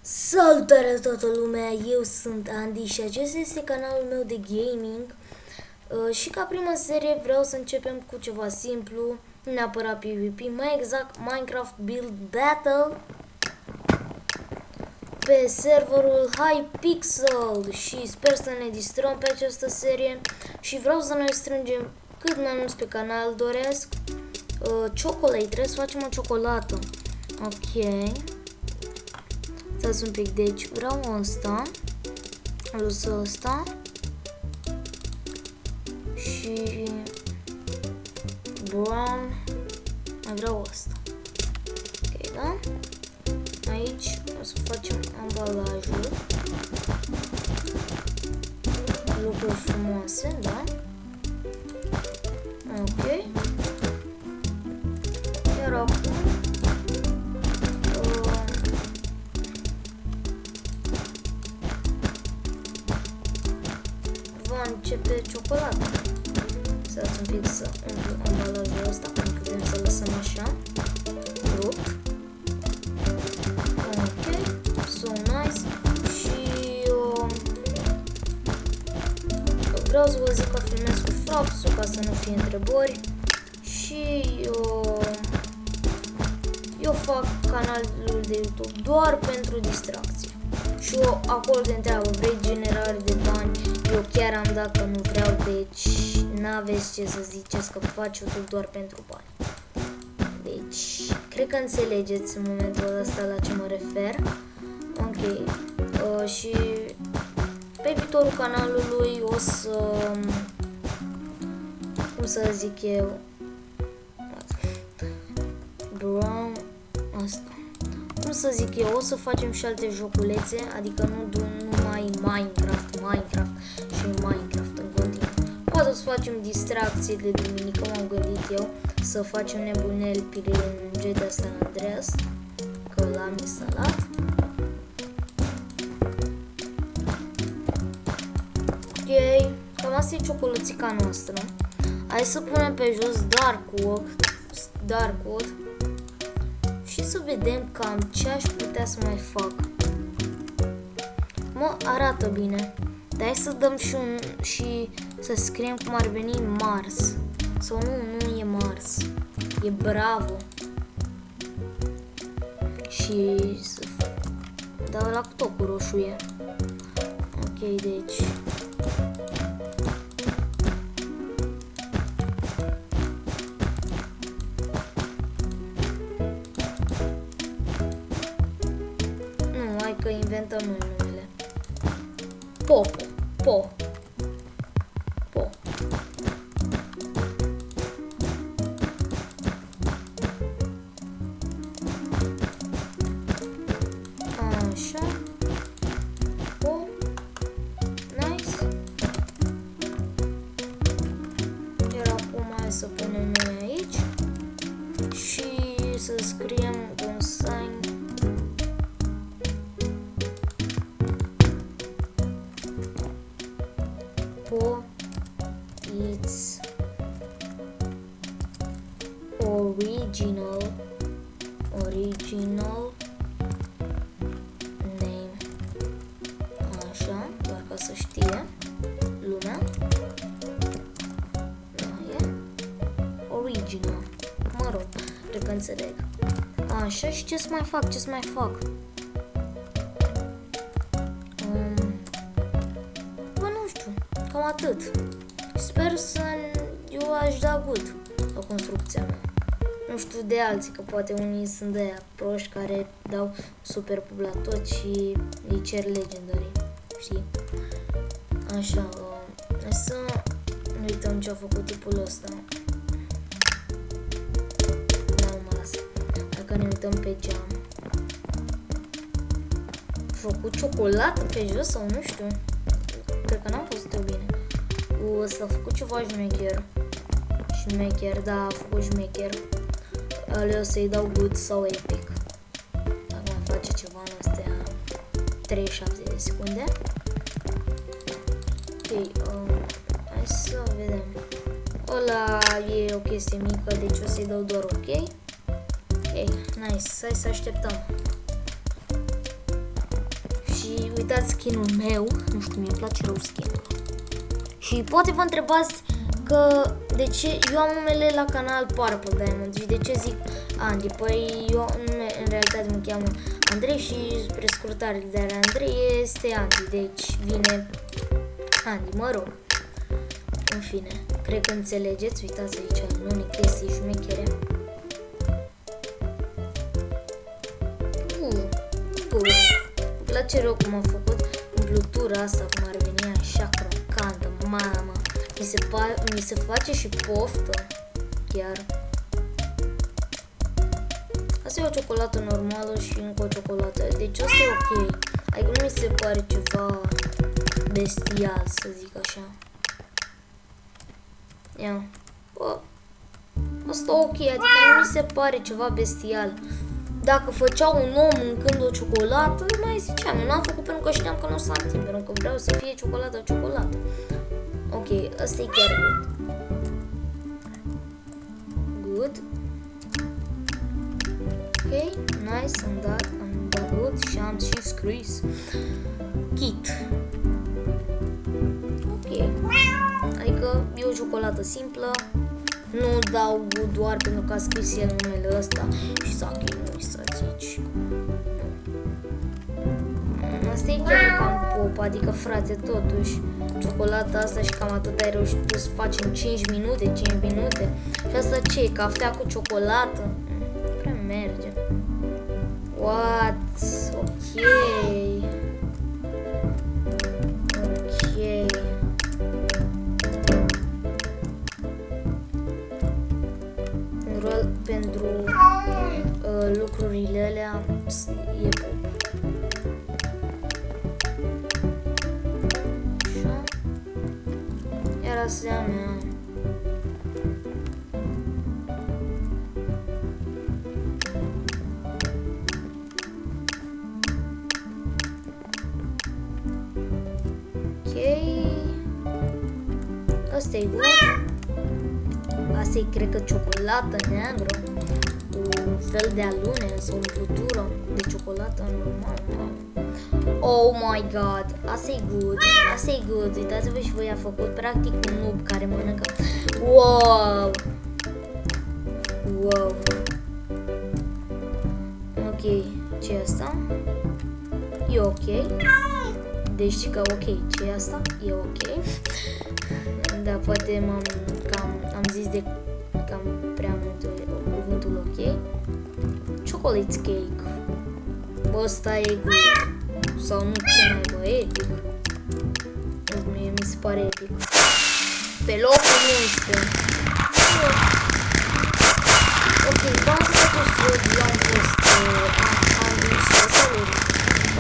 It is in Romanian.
Salutare toată lumea, eu sunt Andy și acesta este canalul meu de gaming și ca prima serie vreau să începem cu ceva simplu, nu neapărat PvP, mai exact Minecraft Build Battle pe serverul Hypixel și sper să ne distrăm pe această serie și vreau să noi strângem cât mai mulți pe canal, doresc chocolate, trebuie să facem o ciocolată, ok. Stați un pic, deci vreau ăsta, lăsă ăsta și brown, mai vreau ăsta, ok, da? Aici o să facem ambalajul, lucruri frumoase, da? Ok. Iar acum începe ciocolata. Să-ți un pic să umplu ambalajul ăsta, pentru că putem să lăsăm așa rupt. Ok, so nice. Și vreau să vă zic că filmez cu Frapsul ca să nu fie întrebări. Și eu fac canalul de YouTube doar pentru distracție. Și eu acolo de întreabă, vrei generare de bani? Eu chiar am dat că nu vreau, deci n-aveți ce să ziceți că faci YouTube doar pentru bani. Deci, cred că înțelegeți în momentul ăsta la ce mă refer. Ok, și pe viitorul canalului o să, cum să zic eu, brown, asta. Cum să zic eu, o să facem și alte joculețe, adică nu numai Minecraft și Minecraft în continuu. Poate să facem distracții de duminică, m-am gândit eu, să facem nebuneli prin GTA San Andreas, că l-am instalat. Ok, cam asta e ciocolățica noastră. Hai să punem pe jos Dark Wood. Și să vedem cam ce aș putea să mai fac. Mă, arată bine. Dar hai să dăm și să scriem cum ar veni Mars. Sau nu e Mars. E Bravo. Și să... Dar ăla cu tocul roșu e. Ok, deci... că inventăm noi numele. Po. Așa. Po. Nice. Iar acum hai să punem noi aici și să scriem un sign. It's original name. Așa, doar ca să știe lumea. Da, e original. Mă rog, cred că înțeleg. Așa, și ce să mai fac? Cam atât. Sper să eu aș da good la construcția mea. Nu știu de alții, că poate unii sunt de aia proști care dau super pub la tot și îi cer legendary, știi? Așa, hai să nu uităm ce a făcut tipul ăsta. Da, nu mă las. Dacă ne uităm pe geam. A făcut ciocolată pe jos sau nu știu. Cred că n-am fost eu bine. Ăsta a făcut ceva șmecher, da, a făcut șmecher. Alea o să-i dau good sau epic. Dacă mai face ceva în astea 37 de secunde. Ok, hai să vedem. Ăla e o chestie mică, deci o să-i dau doar ok. Ok, nice, hai să așteptăm. uitați skin-ul meu. Nu știu, mie îmi place rău skin-ul. Și poate vă întrebați că de ce eu am numele la canal Purple Diamond și de ce zic Andy? Păi eu în realitate mă cheamă Andrei și spre scurtare de Andrei este Andy, deci vine Andy, mă rog. În fine, cred că înțelegeți, uitați aici, unele chestii șmechere. Îmi place rău cum am făcut umplutura asta, cum ar veni așa crocantă, mamă. Mi se face și poftă, chiar. Asta e o ciocolată normală și încă o ciocolată, deci asta e ok. Adică nu mi se pare ceva bestial, să zic așa. Ia. Bă, asta ok, adică nu mi se pare ceva bestial. Dacă făcea un om mâncând o ciocolată, mai ziceam, eu n-am făcut pentru că știam că nu o să am timp, pentru că vreau să fie ciocolată. Ok, asta e chiar good. Ok, nice, am dat good și am și scris kit. Ok, adică e o ciocolată simplă, nu dau good doar pentru că a scris el numele ăsta și s-a chinuit să zici. Asta e chiar cam pop, adică frate, totuși ciocolata asta și cam atât ai reușit să faci în 5 minute. Și asta ce e? Cafea cu ciocolată? Nu prea merge. What? Ok. Pentru lucrurile alea e pop. Așa. Iar astea mea. Ok. Asta e good. Asta e, cred că, ciocolată neagră cu un fel de alune sau umplutură de ciocolată normală. Oh my god, asta e good, uitați-vă și voi a făcut practic un noob care mănâncă. Wow. Ok, ce e asta? E ok. Deci că ok, ce e asta? E ok. Da, poate am zis de cam prea mult cuvântul ok. Chocolate cake. Bă, ăsta e good. Sau nu, ce mai bă, epic. Mie mi se pare epic. Pe locul 11. Ok, v-am spus, eu am fost